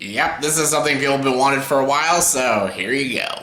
Yep, this is something people have been wanting for a while, so here you go.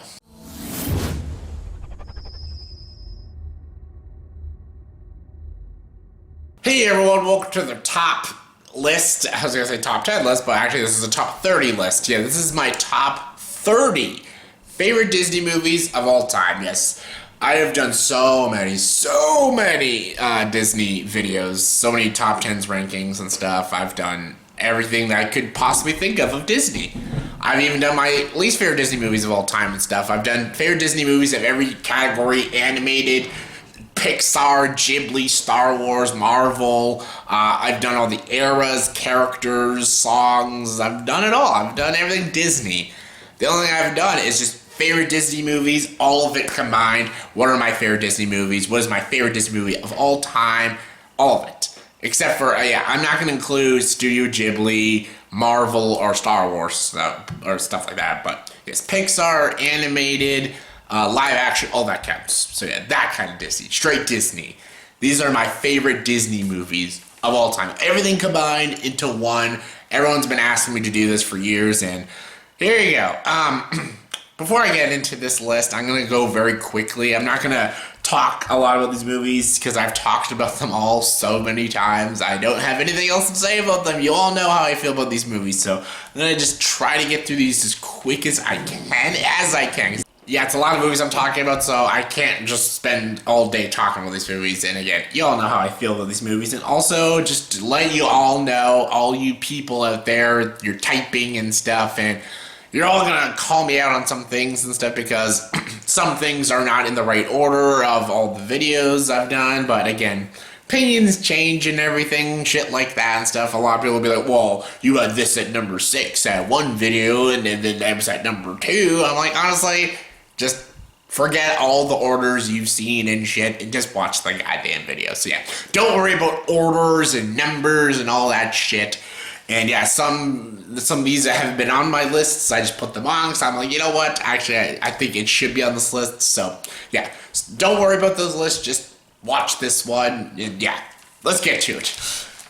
Hey everyone, welcome to the top list. I was gonna say top 10 list, but actually this is a top 30 list. Yeah, this is my top 30 favorite Disney movies of all time. Yes, I have done so many Disney videos, so many top 10s rankings and stuff. I've done everything that I could possibly think of Disney. I've even done my least favorite Disney movies of all time and stuff. I've done favorite Disney movies of every category: animated, Pixar, Ghibli, Star Wars, Marvel. I've done all the eras, characters, songs. I've done it all. I've done everything Disney. The only thing I've done is just favorite Disney movies, all of it combined. What are my favorite Disney movies? What is my favorite Disney movie of all time? All of it. Except for, I'm not going to include Studio Ghibli, Marvel, or Star Wars, or stuff like that. But yes, Pixar, animated, live action, all that counts. So yeah, that kind of Disney, straight Disney. These are my favorite Disney movies of all time. Everything combined into one. Everyone's been asking me to do this for years, and here you go. Before I get into this list, I'm going to go very quickly. I'm not going to talk a lot about these movies because I've talked about them all so many times. I don't have anything else to say about them. You all know how I feel about these movies, so I'm going to just try to get through these as quick as I can. Yeah, it's a lot of movies I'm talking about, so I can't just spend all day talking about these movies. And again, you all know how I feel about these movies. And also, just to let you all know, all you people out there, you're typing and stuff, and you're all gonna call me out on some things and stuff because some things are not in the right order of all the videos I've done. But again, opinions change and everything, shit like that and stuff. A lot of people will be like, well, you had this at number 6 at one video, and then that was at number 2. I'm like, honestly, just forget all the orders you've seen and shit and just watch the goddamn video. So yeah, don't worry about orders and numbers and all that shit. And yeah, some of these that haven't been on my lists, I just put them on because I'm like, you know what? Actually, I think it should be on this list. So yeah, don't worry about those lists. Just watch this one. And yeah, let's get to it.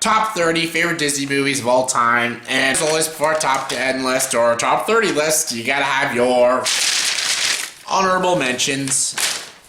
Top 30 favorite Disney movies of all time. And as always, for a top 10 list or a top 30 list, you gotta have your honorable mentions.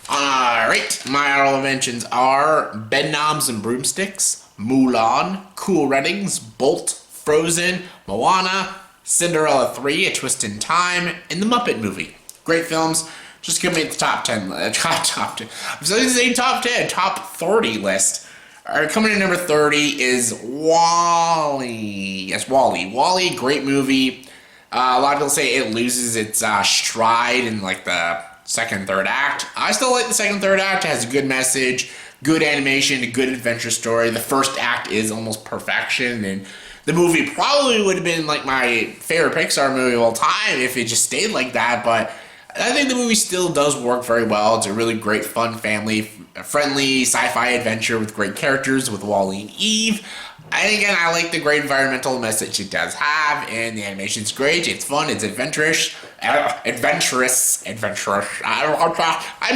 Alright, my honorable mentions are Bedknobs and Broomsticks, Mulan, Cool Runnings, Bolt, Frozen, Moana, Cinderella 3, A Twist in Time, and The Muppet Movie. Great films. Just gonna make the top 10. Top 10. I'm still saying top 10. Top 30 list. Alright, coming in number 30 is WALL-E. Yes, WALL-E. WALL-E, great movie. A lot of people say it loses its stride in like the second, third act. I still like the second, third act. It has a good message, good animation, a good adventure story. The first act is almost perfection, and the movie probably would have been like my favorite Pixar movie of all time if it just stayed like that, but I think the movie still does work very well. It's a really great, fun, family-friendly sci-fi adventure with great characters with Wall-E and Eve. And again, I like the great environmental message it does have, and the animation's great, it's fun, it's adventurous. I'm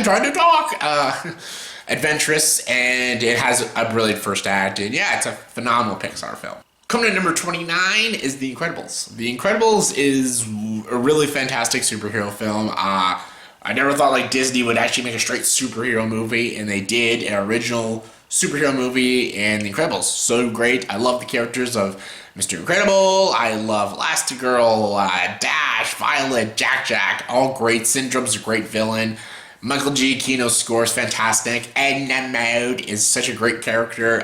trying to talk. Adventurous, and it has a brilliant first act, and yeah, it's a phenomenal Pixar film. Coming in number 29 is The Incredibles. The Incredibles is a really fantastic superhero film. I never thought like Disney would actually make a straight superhero movie, and they did an original superhero movie, and The Incredibles. So great. I love the characters of Mr. Incredible. I love Elastigirl, Dash, Violet, Jack. All great. Syndrome's a great villain. Michael Giacchino's score is fantastic. Edna Mode is such a great character.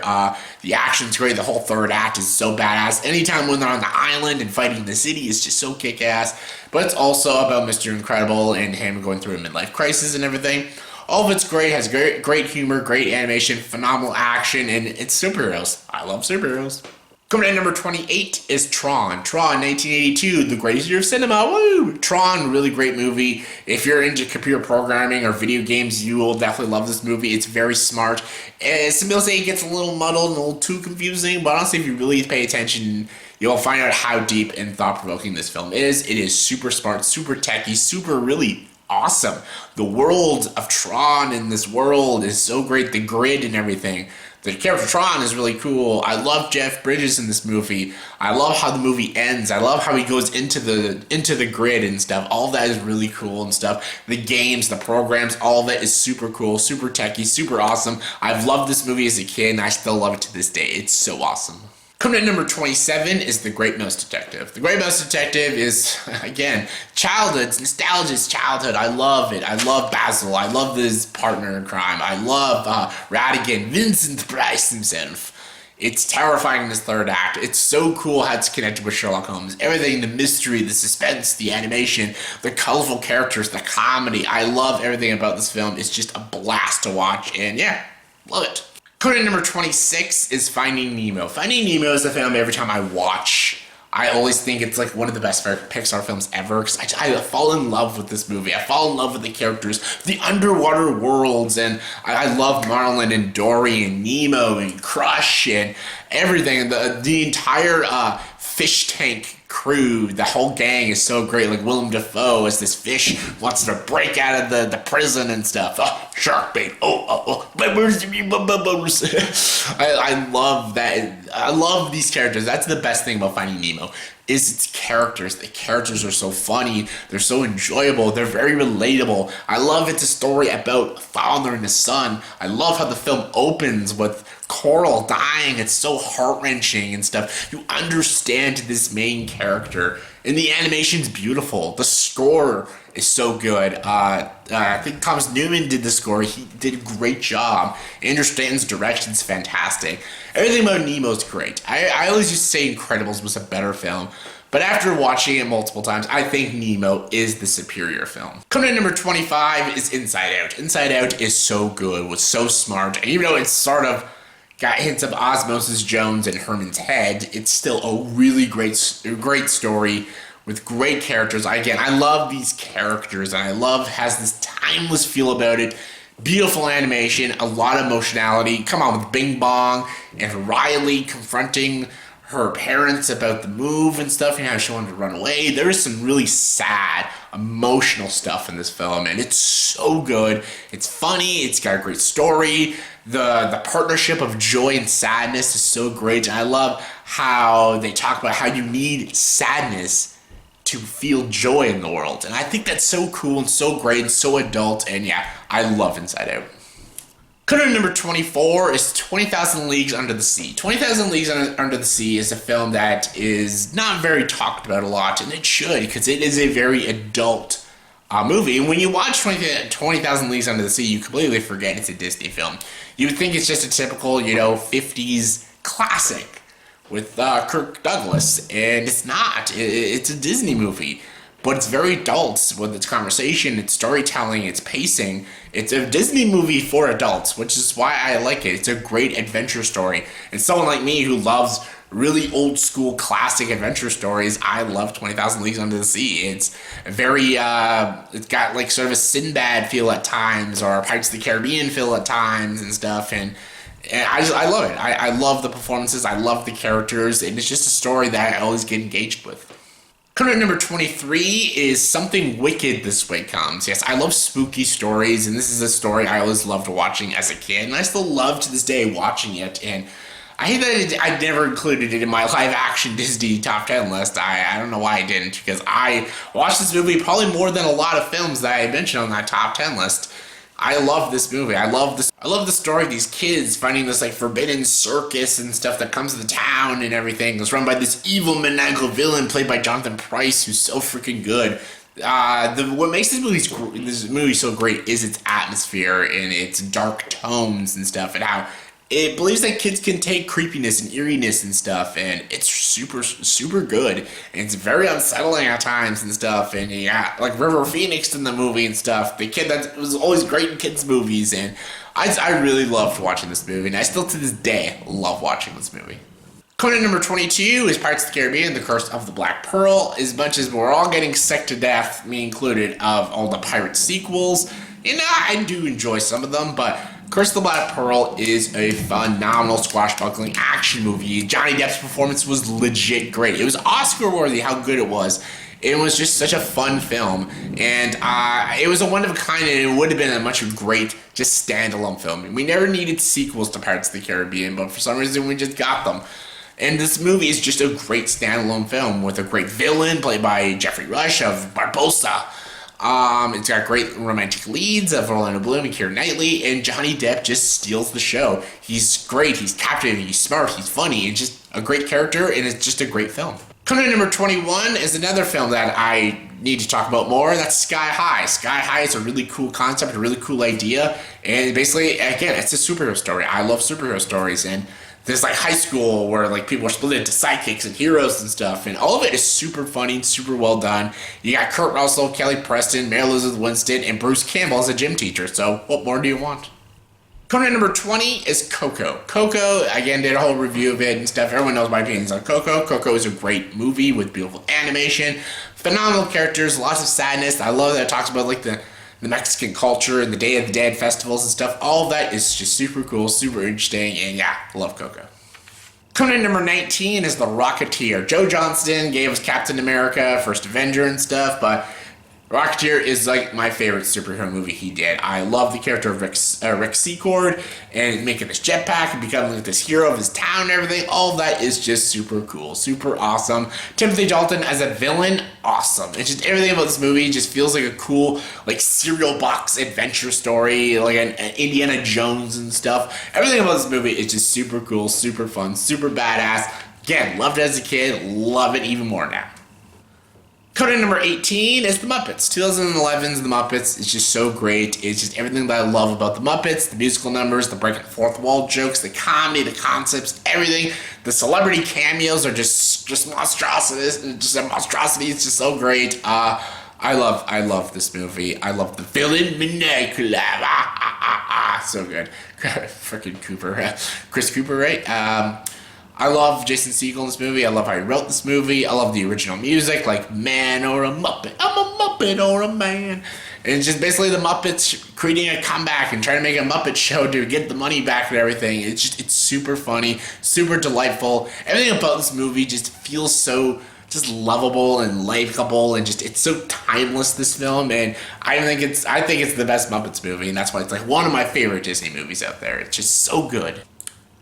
The action's great. The whole third act is so badass. Anytime when they're on the island and fighting the city is just so kick-ass. But it's also about Mr. Incredible and him going through a midlife crisis and everything. All of it's great. Has great humor, great animation, phenomenal action, and it's superheroes. I love superheroes. Coming in at number 28 is Tron. Tron, 1982, the greatest year of cinema. Woo! Tron, really great movie. If you're into computer programming or video games, you will definitely love this movie. It's very smart. Some people say it gets a little muddled and a little too confusing, but honestly, if you really pay attention, you'll find out how deep and thought-provoking this film is. It is super smart, super techy, super really awesome. The world of Tron in this world is so great. The grid and everything. The character Tron is really cool. I love Jeff Bridges in this movie. I love how the movie ends. I love how he goes into the grid and stuff. All of that is really cool and stuff. The games, the programs, all of that is super cool, super techy, super awesome. I've loved this movie as a kid, and I still love it to this day. It's so awesome. Coming at number 27 is The Great Mouse Detective. The Great Mouse Detective is, again, childhood, nostalgia's childhood. I love it. I love Basil. I love his partner in crime. I love Radigan, Vincent Price himself. It's terrifying in this third act. It's so cool how it's connected with Sherlock Holmes. Everything, the mystery, the suspense, the animation, the colorful characters, the comedy. I love everything about this film. It's just a blast to watch, and yeah, love it. Coming in number 26 is Finding Nemo. Finding Nemo is a film every time I watch, I always think it's like one of the best Pixar films ever, because I fall in love with this movie. I fall in love with the characters, the underwater worlds, and I love Marlin and Dory and Nemo and Crush and everything. The entire fish tank crew, the whole gang is so great. Like Willem Dafoe as this fish wants to break out of the prison and stuff. Oh, shark bait. Oh. I love that. I love these characters. That's the best thing about Finding Nemo, is its characters. The characters are so funny. They're so enjoyable. They're very relatable. I love it's a story about a father and a son. I love how the film opens with Coral dying. It's so heart-wrenching and stuff. You understand this main character, and the animation's beautiful. The score is so good. I think Thomas Newman did the score. He did a great job. Andrew Stanton's direction's fantastic. Everything about Nemo's great. I always used to say Incredibles was a better film, but after watching it multiple times, I think Nemo is the superior film. Coming in number 25 is Inside Out. Inside Out is so good, was so smart, and even though it's sort of got hints of Osmosis Jones and Herman's Head, it's still a really great story with great characters. Again, I love these characters, and I love has this timeless feel about it. Beautiful animation, a lot of emotionality. Come on, with Bing Bong and Riley confronting her parents about the move and stuff, and how she wanted to run away. There is some really sad, emotional stuff in this film, and it's so good. It's funny. It's got a great story. The partnership of joy and sadness is so great. And I love how they talk about how you need sadness to feel joy in the world. And I think that's so cool and so great and so adult. And yeah, I love Inside Out. Coming number 24 is 20,000 Leagues Under the Sea. 20,000 Leagues Under the Sea is a film that is not very talked about a lot, and it should, because it is a very adult movie. And when you watch 20,000 Leagues Under the Sea, you completely forget it's a Disney film. You would think it's just a typical, 50s classic with Kirk Douglas, and it's not. It's a Disney movie, but it's very adult with its conversation, its storytelling, its pacing. It's a Disney movie for adults, which is why I like it. It's a great adventure story. And someone like me who loves really old school classic adventure stories, I love 20,000 Leagues Under the Sea. It's very, it's got like sort of a Sinbad feel at times, or a Pirates of the Caribbean feel at times and stuff. And I love it. I love the performances. I love the characters. And it's just a story that I always get engaged with. Coming at number 23 is Something Wicked This Way Comes. Yes, I love spooky stories, and this is a story I always loved watching as a kid, and I still love to this day watching it. And I hate that I never included it in my live-action Disney top 10 list. I don't know why I didn't, because I watched this movie probably more than a lot of films that I mentioned on that top 10 list. I love this movie. I love the story of these kids finding this like forbidden circus and stuff that comes to the town and everything. It's run by this evil maniacal villain played by Jonathan Pryce, who's so freaking good. What makes this movie so great is its atmosphere and its dark tones and stuff, and how it believes that kids can take creepiness and eeriness and stuff, and it's super, super good. And it's very unsettling at times and stuff. And yeah, like River Phoenix in the movie and stuff. The kid that was always great in kids' movies, and I really loved watching this movie, and I still to this day love watching this movie. Coming in number 22 is Pirates of the Caribbean: The Curse of the Black Pearl. As much as we're all getting sick to death, me included, of all the pirate sequels, and I do enjoy some of them, but Curse of the Black Pearl is a phenomenal swashbuckling action movie. Johnny Depp's performance was legit great. It was Oscar-worthy how good it was. It was just such a fun film, and it was a one of a kind, and it would have been a much great just standalone film. We never needed sequels to Pirates of the Caribbean, but for some reason we just got them. And this movie is just a great standalone film with a great villain played by Jeffrey Rush of Barbossa. It's got great romantic leads of Orlando Bloom and Keira Knightley, and Johnny Depp just steals the show. He's great, he's captivating, he's smart, he's funny, and just a great character, and it's just a great film. Coming in number 21 is another film that I need to talk about more. That's Sky High. Sky High is a really cool concept, a really cool idea, and basically, again, it's a superhero story. I love superhero stories, and there's like high school where like people are split into sidekicks and heroes and stuff, and all of it is super funny and super well done. You got Kurt Russell, Kelly Preston, Mary Elizabeth Winstead, and Bruce Campbell as a gym teacher, so what more do you want? Coming in number 20 is Coco. Coco, again, did a whole review of it and stuff. Everyone knows my opinions on Coco. Coco is a great movie with beautiful animation, phenomenal characters, lots of sadness. I love that it talks about like the Mexican culture and the Day of the Dead festivals and stuff. All of that is just super cool, super interesting, and yeah, I love Coco. Coming in number 19 is The Rocketeer. Joe Johnston gave us Captain America, First Avenger and stuff, but Rocketeer is like my favorite superhero movie he did. I love the character of Rick Secord and making this jetpack and becoming like this hero of his town and everything. All of that is just super cool, super awesome. Timothy Dalton as a villain, awesome. It's just everything about this movie just feels like a cool like cereal box adventure story, like an Indiana Jones and stuff. Everything about this movie is just super cool, super fun, super badass. Again, loved it as a kid, love it even more now. Coming in number 18 is The Muppets. 2011's The Muppets is just so great. It's just everything that I love about The Muppets, the musical numbers, the breaking the fourth wall jokes, the comedy, the concepts, everything. The celebrity cameos are just monstrosities. Just a monstrosity. It's just so great. I love this movie. I love the villain Minnie. So good. Freaking Cooper. Chris Cooper, right? I love Jason Segel in this movie. I love how he wrote this movie. I love the original music, like Man or a Muppet. I'm a Muppet or a man. And it's just basically the Muppets creating a comeback and trying to make a Muppet show to get the money back and everything. It's super funny, super delightful. Everything about this movie just feels so just lovable and likeable, and just it's so timeless, this film. And I think it's the best Muppets movie, and that's why it's like one of my favorite Disney movies out there. It's just so good.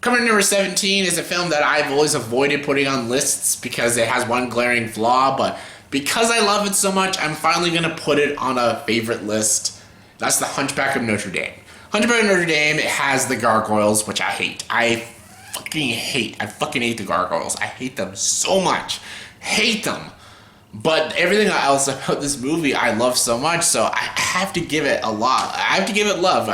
Coming in number 17 is a film that I've always avoided putting on lists because it has one glaring flaw, but because I love it so much, I'm finally going to put it on a favorite list. That's The Hunchback of Notre Dame. Hunchback of Notre Dame, it has the gargoyles, which I hate. I fucking hate the gargoyles. I hate them so much. Hate them. But everything else about this movie I love so much, so I have to give it a lot. I have to give it love.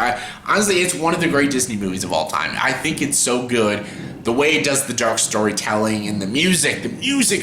Honestly, it's one of the great Disney movies of all time. I think it's so good. The way it does the dark storytelling and the music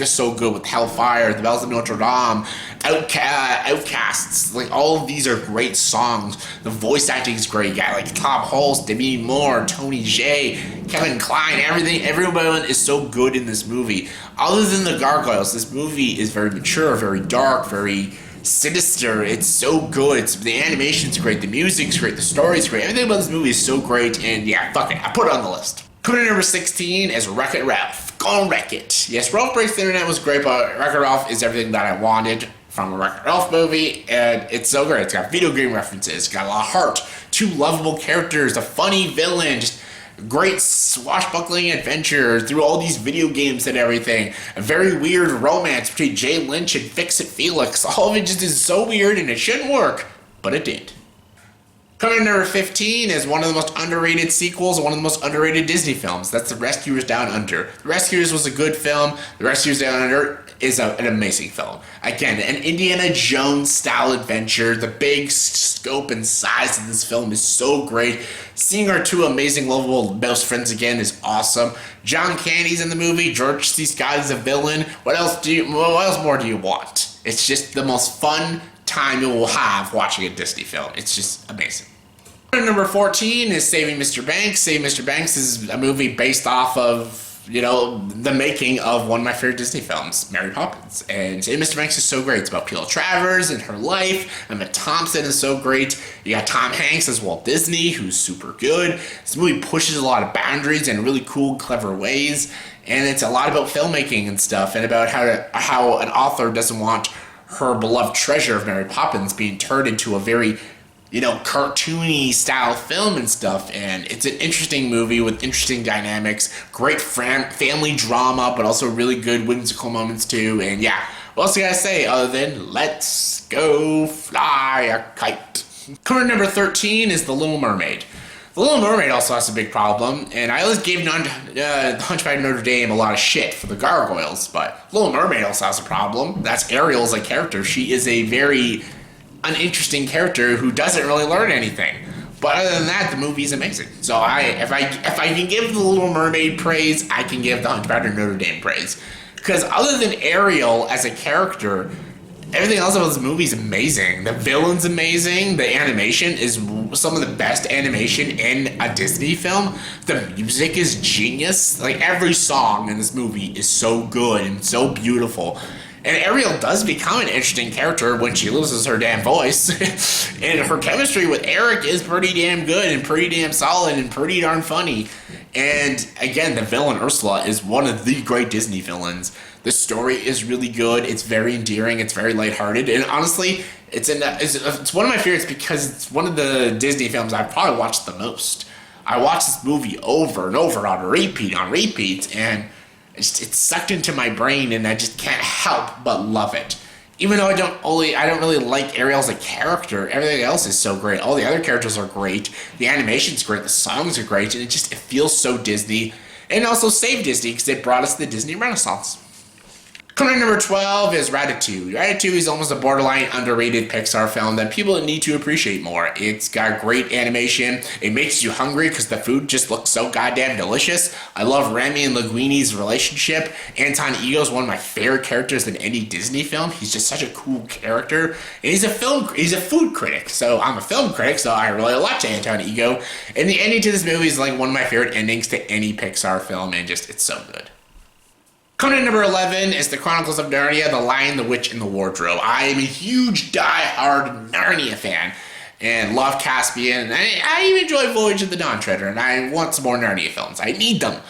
is so good with Hellfire, The Bells of Notre Dame, Outcasts. Like, all of these are great songs. The voice acting is great. You got like Tom Hulce, Demi Moore, Tony Jay, Kevin Kline, everything. Everyone is so good in this movie. Other than the gargoyles, this movie is very mature, very dark, very sinister. It's so good. The animation's great, the music's great, the story's great. Everything about this movie is so great, and yeah, fuck it. I put it on the list. Coming in number 16 is Wreck-It Ralph. Gonna Wreck It. Yes, Ralph Breaks the Internet was great, but Wreck-It Ralph is everything that I wanted from a Wreck-It Ralph movie, and it's so great. It's got video game references, it's got a lot of heart, two lovable characters, a funny villain, just great swashbuckling adventure through all these video games and everything. A very weird romance between Jay Lynch and Fix-It Felix. All of it just is so weird, and it shouldn't work, but it did. Coming in number 15 is one of the most underrated sequels, one of the most underrated Disney films. That's The Rescuers Down Under. The Rescuers was a good film. The Rescuers Down Under is an amazing film. Again, an Indiana Jones style adventure. The big scope and size of this film is so great. Seeing our two amazing, lovable best friends again is awesome. John Candy's in the movie. George C. Scott is a villain. What else more do you want? It's just the most fun time you will have watching a Disney film. It's just amazing. Number 14 is Saving Mr. Banks. Saving Mr. Banks is a movie based off of, the making of one of my favorite Disney films, Mary Poppins. And Saving Mr. Banks is so great. It's about Peel Travers and her life. Emma Thompson is so great. You got Tom Hanks as Walt Disney, who's super good. This movie pushes a lot of boundaries in really cool, clever ways. And it's a lot about filmmaking and stuff, and about how an author doesn't want her beloved treasure of Mary Poppins being turned into a very, cartoony style film and stuff. And it's an interesting movie with interesting dynamics, great family drama, but also really good whimsical moments too. And yeah, what else I gotta say other than let's go fly a kite? Coming number 13 is The Little Mermaid. The Little Mermaid also has a big problem, and I always gave Hunchback of Notre Dame a lot of shit for the gargoyles, but Little Mermaid also has a problem. That's Ariel as a character. She is a very uninteresting character who doesn't really learn anything. But other than that, the movie is amazing. So if I can give The Little Mermaid praise, I can give the Hunchback of Notre Dame praise. Because other than Ariel as a character, everything else about this movie is amazing. The villain's amazing. The animation is some of the best animation in a Disney film. The music is genius. Like, every song in this movie is so good and so beautiful. And Ariel does become an interesting character when she loses her damn voice. And her chemistry with Eric is pretty damn good and pretty damn solid and pretty darn funny. And again, the villain Ursula is one of the great Disney villains. The story is really good. It's very endearing. It's very lighthearted. And honestly, it's one of my favorites because it's one of the Disney films I've probably watched the most. I watched this movie over and over on repeats, and it's sucked into my brain, and I just can't help but love it. Even though I don't really like Ariel as a character, everything else is so great. All the other characters are great. The animation's great. The songs are great, and it feels so Disney. And also saved Disney because it brought us the Disney Renaissance. Coming in number 12 is Ratatouille. Ratatouille is almost a borderline underrated Pixar film that people need to appreciate more. It's got great animation. It makes you hungry because the food just looks so goddamn delicious. I love Remy and Linguini's relationship. Anton Ego is one of my favorite characters in any Disney film. He's just such a cool character. And he's a food critic. So I'm a film critic, so I really like Anton Ego. And the ending to this movie is like one of my favorite endings to any Pixar film, and it's so good. Coming in number 11 is The Chronicles of Narnia, The Lion, the Witch, and the Wardrobe. I am a huge die-hard Narnia fan and love Caspian. And I even enjoy Voyage of the Dawn Treader, and I want some more Narnia films. I need them.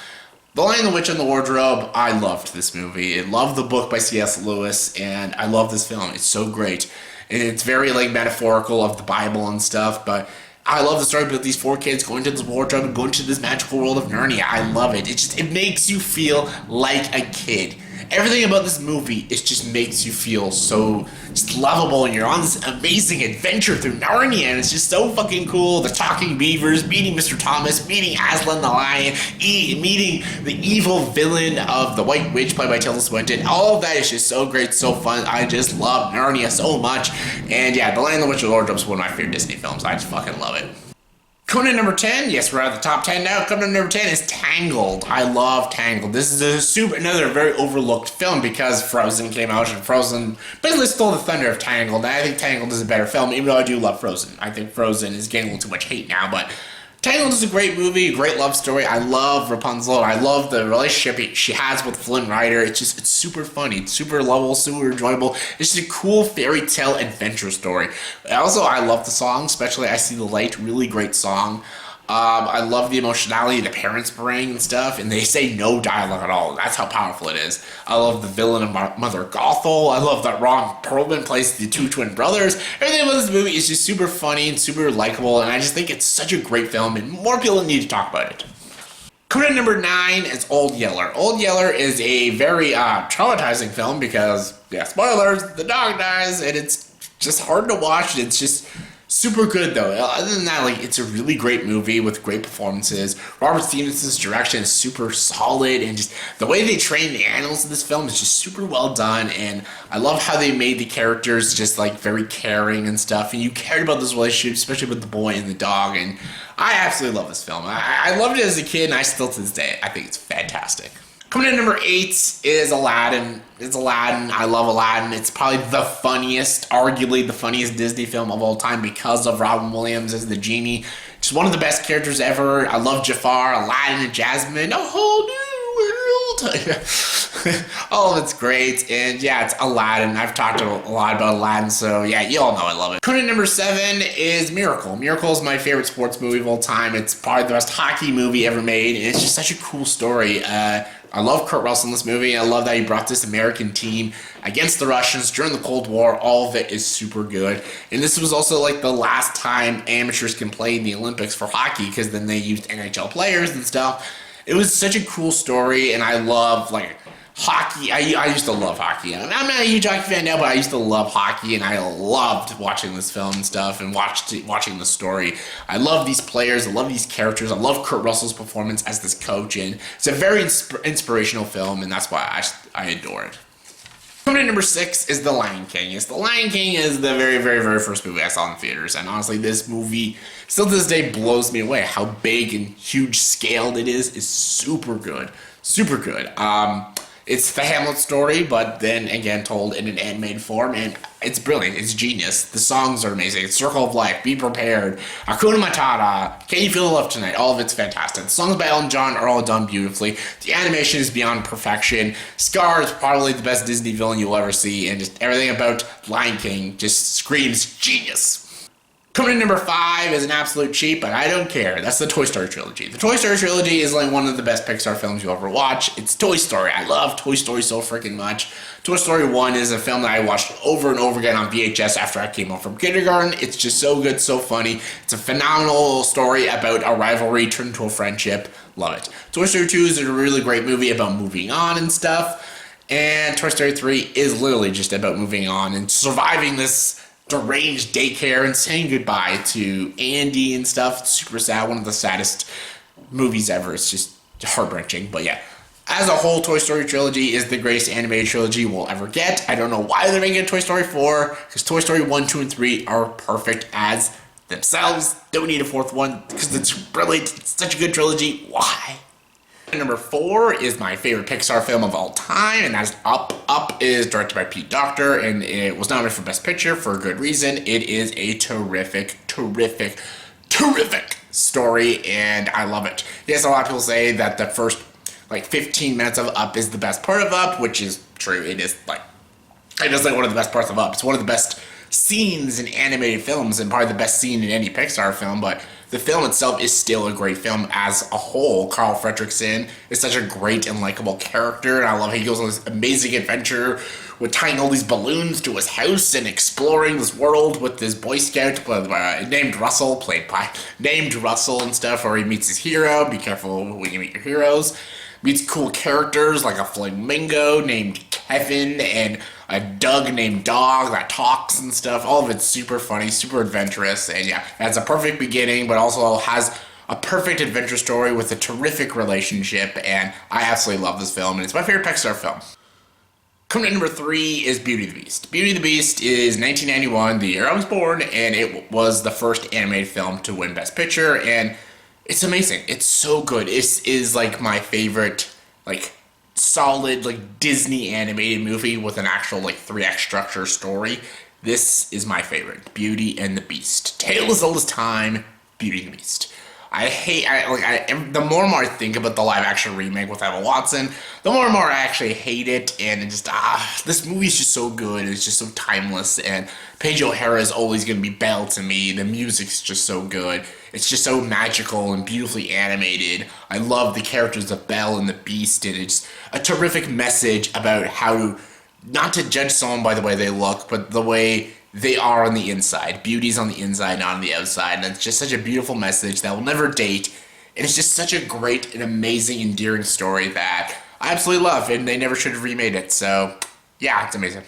The Lion, the Witch, and the Wardrobe, I loved this movie. I love the book by C.S. Lewis, and I love this film. It's so great. And it's very metaphorical of the Bible and stuff, but I love the story about these 4 kids going to this wardrobe and going to this magical world of Narnia. I love it. It makes you feel like a kid. Everything about this movie just makes you feel so just lovable, and you're on this amazing adventure through Narnia, and it's just so fucking cool. The talking beavers, meeting Mr. Thomas, meeting Aslan the lion, meeting the evil villain of the White Witch played by Tilda Swinton. All of that is just so great, so fun. I just love Narnia so much. And yeah, The Lion, the Witch, and the Wardrobe is one of my favorite Disney films. I just fucking love it. Coming in number 10, yes, we're at the top 10 now. Coming in number 10 is Tangled. I love Tangled. This is another very overlooked film because Frozen came out, and Frozen basically stole the thunder of Tangled. And I think Tangled is a better film, even though I do love Frozen. I think Frozen is getting a little too much hate now, but Tangled is a great movie, a great love story. I love Rapunzel. I love the relationship she has with Flynn Rider. It's super funny. It's super lovable, super enjoyable. It's just a cool fairy tale adventure story. Also, I love the song, especially I See the Light. Really great song. I love the emotionality the parents bring and stuff, and they say no dialogue at all. That's how powerful it is. I love the villain of Mother Gothel. I love that Ron Perlman plays the 2 twin brothers. Everything about this movie is just super funny and super likable, and I just think it's such a great film, and more people need to talk about it. Coming in number 9 is Old Yeller. Old Yeller is a very traumatizing film because, yeah, spoilers, the dog dies, and it's just hard to watch. It's just super good, though. Other than that, it's a really great movie with great performances. Robert Stevenson's direction is super solid, and just the way they train the animals in this film is just super well done, and I love how they made the characters just, very caring and stuff, and you cared about this relationship, especially with the boy and the dog, and I absolutely love this film. I loved it as a kid, and I still, to this day, I think it's fantastic. Coming in number 8 is Aladdin. It's Aladdin. I love Aladdin. It's probably the funniest, arguably the funniest Disney film of all time because of Robin Williams as the genie. Just one of the best characters ever. I love Jafar, Aladdin, and Jasmine. A whole new world. All of it's great. And yeah, it's Aladdin. I've talked a lot about Aladdin, so yeah, you all know I love it. Coming in number 7 is Miracle. Miracle is my favorite sports movie of all time. It's probably the best hockey movie ever made, and it's just such a cool story. I love Kurt Russell in this movie. I love that he brought this American team against the Russians during the Cold War. All of it is super good. And this was also like the last time amateurs can play in the Olympics for hockey, because then they used NHL players and stuff. It was such a cool story, and I love like hockey. I used to love hockey. I'm not a huge hockey fan now, but I used to love hockey, and I loved watching this film and stuff and watching the story. I love these players. I love these characters. I love Kurt Russell's performance as this coach, and it's a very inspirational film, and that's why I adore it. Coming in number 6 is The Lion King. The Lion King is the very, very, very first movie I saw in theaters, and honestly, this movie still to this day blows me away. How big and huge scaled it is super good. Super good. It's the Hamlet story, but then again told in an animated form, and it's brilliant. It's genius. The songs are amazing. It's Circle of Life, Be Prepared, Hakuna Matata, Can You Feel the Love Tonight? All of it's fantastic. The songs by Elton John are all done beautifully. The animation is beyond perfection. Scar is probably the best Disney villain you'll ever see, and just everything about Lion King just screams genius. Coming in number 5 is an absolute cheat, but I don't care. That's the Toy Story trilogy. The Toy Story trilogy is like one of the best Pixar films you'll ever watch. It's Toy Story. I love Toy Story so freaking much. Toy Story 1 is a film that I watched over and over again on VHS after I came home from kindergarten. It's just so good, so funny. It's a phenomenal story about a rivalry turned into a friendship. Love it. Toy Story 2 is a really great movie about moving on and stuff. And Toy Story 3 is literally just about moving on and surviving this deranged daycare and saying goodbye to Andy and stuff. It's super sad. One of the saddest movies ever. It's just heart-wrenching. But yeah, as a whole, Toy Story trilogy is the greatest animated trilogy we'll ever get. I don't know why they're making a Toy Story 4, because Toy Story 1, 2, and 3 are perfect as themselves. Don't need a fourth one because it's brilliant. It's such a good trilogy. Why? Number 4 is my favorite Pixar film of all time, and that's Up. Up is directed by Pete Docter, and it was nominated for Best Picture for a good reason. It is a terrific story, and I love it. Yes, a lot of people say that the first 15 minutes of Up is the best part of Up, which is true. It is one of the best parts of Up. It's one of the best scenes in animated films, and probably the best scene in any Pixar film, but the film itself is still a great film as a whole. Carl Fredricksen is such a great and likable character, and I love how he goes on this amazing adventure with tying all these balloons to his house and exploring this world with this Boy Scout named Russell and stuff, where he meets his hero. Be careful when you meet your heroes. Meets cool characters like a flamingo named Kevin and a Doug named Dog that talks and stuff. All of it's super funny, super adventurous, and yeah, that's a perfect beginning, but also has a perfect adventure story with a terrific relationship, and I absolutely love this film, and it's my favorite Pixar film. Coming in number 3 is Beauty and the Beast. Beauty and the Beast is 1991, the year I was born, and it was the first animated film to win Best Picture, and it's amazing. It's so good. It is my favorite, solid, Disney animated movie with an actual, 3-act structure story. This is my favorite. Beauty and the Beast. Tale as old as time, Beauty and the Beast. The more and more I think about the live-action remake with Emma Watson, the more and more I actually hate it, and this movie is just so good, it's just so timeless, and Paige O'Hara is always going to be Belle to me. The music's just so good. It's just so magical and beautifully animated. I love the characters of Belle and the Beast, and it's a terrific message about how not to judge someone by the way they look, but the way they are on the inside. Beauty's on the inside, not on the outside, and it's just such a beautiful message that will never date, and it's just such a great and amazing, endearing story that I absolutely love, and they never should have remade it, so yeah, it's amazing.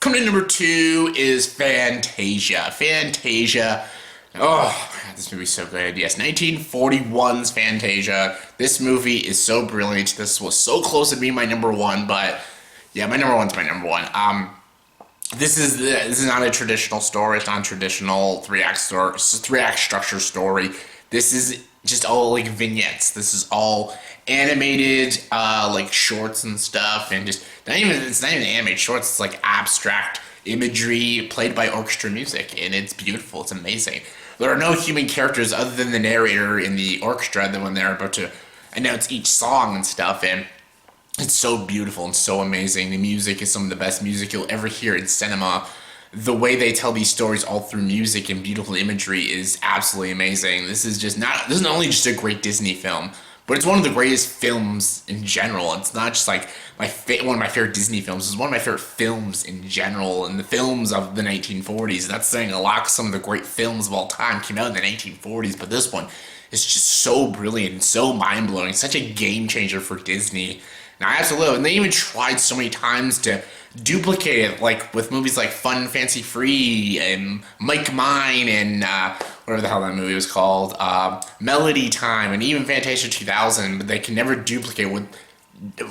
Coming in number 2 is Fantasia. Fantasia. Oh, God, this movie's so good. Yes, 1941's Fantasia. This movie is so brilliant. This was so close to being my number 1, but yeah, my number 1's my number 1. This is not a traditional story. It's not a traditional 3-act story. It's a 3-act structure story. This is just all vignettes. This is all animated shorts and stuff, and just it's not even animated shorts. It's abstract imagery played by orchestra music, and it's beautiful. It's amazing. There are no human characters other than the narrator in the orchestra when they're about to announce each song and stuff, and it's so beautiful and so amazing. The music is some of the best music you'll ever hear in cinema. The way they tell these stories all through music and beautiful imagery is absolutely amazing. This is not only just a great Disney film, but it's one of the greatest films in general. It's not just like one of my favorite Disney films. It's one of my favorite films in general, and the films of the 1940s. That's saying a lot, 'cause some of the great films of all time came out in the 1940s, but this one is just so brilliant and so mind-blowing. Such a game changer for Disney. And I absolutely love it. And they even tried so many times to duplicate it, like with movies like Fun, Fancy Free and Mike Mine and whatever the hell that movie was called, Melody Time, and even Fantasia 2000, but they can never duplicate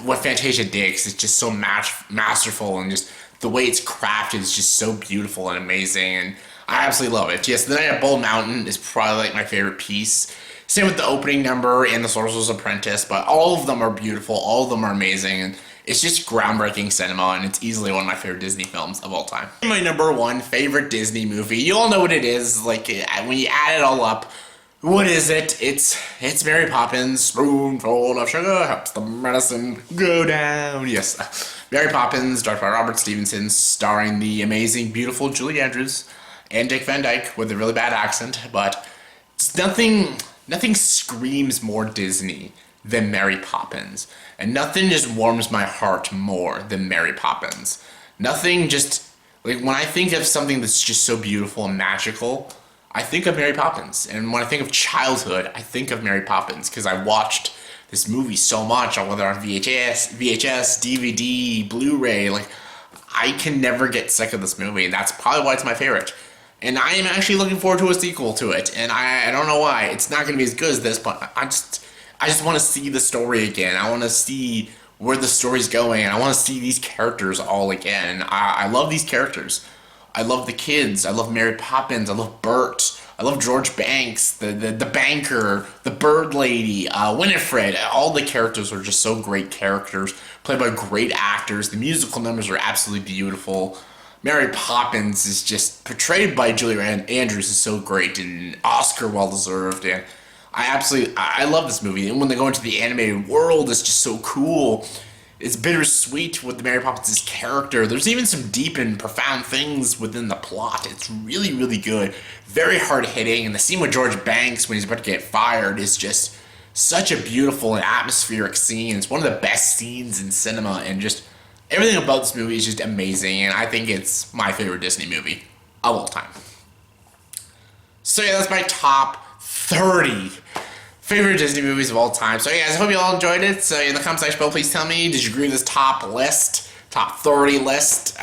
what Fantasia did, 'cause it's just so masterful, and just the way it's crafted is just so beautiful and amazing, and I absolutely love it. Yes, The Night at Bull Mountain is probably like my favorite piece. Same with the opening number and The Sorcerer's Apprentice, but all of them are beautiful, all of them are amazing, and it's just groundbreaking cinema, and it's easily one of my favorite Disney films of all time. My number one favorite Disney movie, you all know what it is, like when you add it all up, what is it? It's Mary Poppins, spoonful of sugar helps the medicine go down. Yes, Mary Poppins, directed by Robert Stevenson, starring the amazing, beautiful Julie Andrews and Dick Van Dyke with a really bad accent, but it's nothing screams more Disney than Mary Poppins. And nothing just warms my heart more than Mary Poppins. Nothing just, like, when I think of something that's just so beautiful and magical, I think of Mary Poppins. And when I think of childhood, I think of Mary Poppins, because I watched this movie so much, whether on VHS, DVD, Blu-ray, like, I can never get sick of this movie, and that's probably why it's my favorite. And I am actually looking forward to a sequel to it, and I don't know why. It's not going to be as good as this, but I just want to see the story again. I want to see where the story's going, and I want to see these characters all again. I love these characters. I love the kids. I love Mary Poppins. I love Bert. I love George Banks, the banker, the bird lady, Winifred. All the characters are just so great characters, played by great actors. The musical numbers are absolutely beautiful. Mary Poppins is just portrayed by Julie Andrews is so great, and Oscar well deserved, and I love this movie. And when they go into the animated world, it's just so cool. It's bittersweet with the Mary Poppins' character. There's even some deep and profound things within the plot. It's really, really good. Very hard-hitting, and the scene with George Banks when he's about to get fired is just such a beautiful and atmospheric scene. It's one of the best scenes in cinema, and just everything about this movie is just amazing, and I think it's my favorite Disney movie of all time. So yeah, that's my top 30 favorite Disney movies of all time. So yeah, guys, I hope you all enjoyed it. So in the comment section below, please tell me, did you agree with this top 30 list?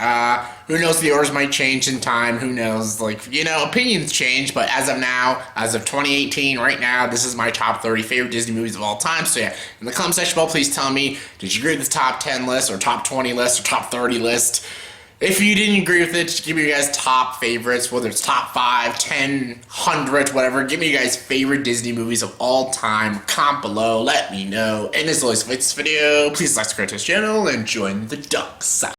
Who knows, the orders might change in time, who knows, like, you know, opinions change, but as of now, as of 2018, right now, this is my top 30 favorite Disney movies of all time. So yeah, in the comment section below, please tell me, did you agree with this top 10 list, or top 20 list, or top 30 list? If you didn't agree with it, just give me your guys' top favorites, whether it's top 5, 10, 100, whatever. Give me your guys' favorite Disney movies of all time. Comment below, let me know. And as always, if you like this video, please like, subscribe to this channel, and join the dark side.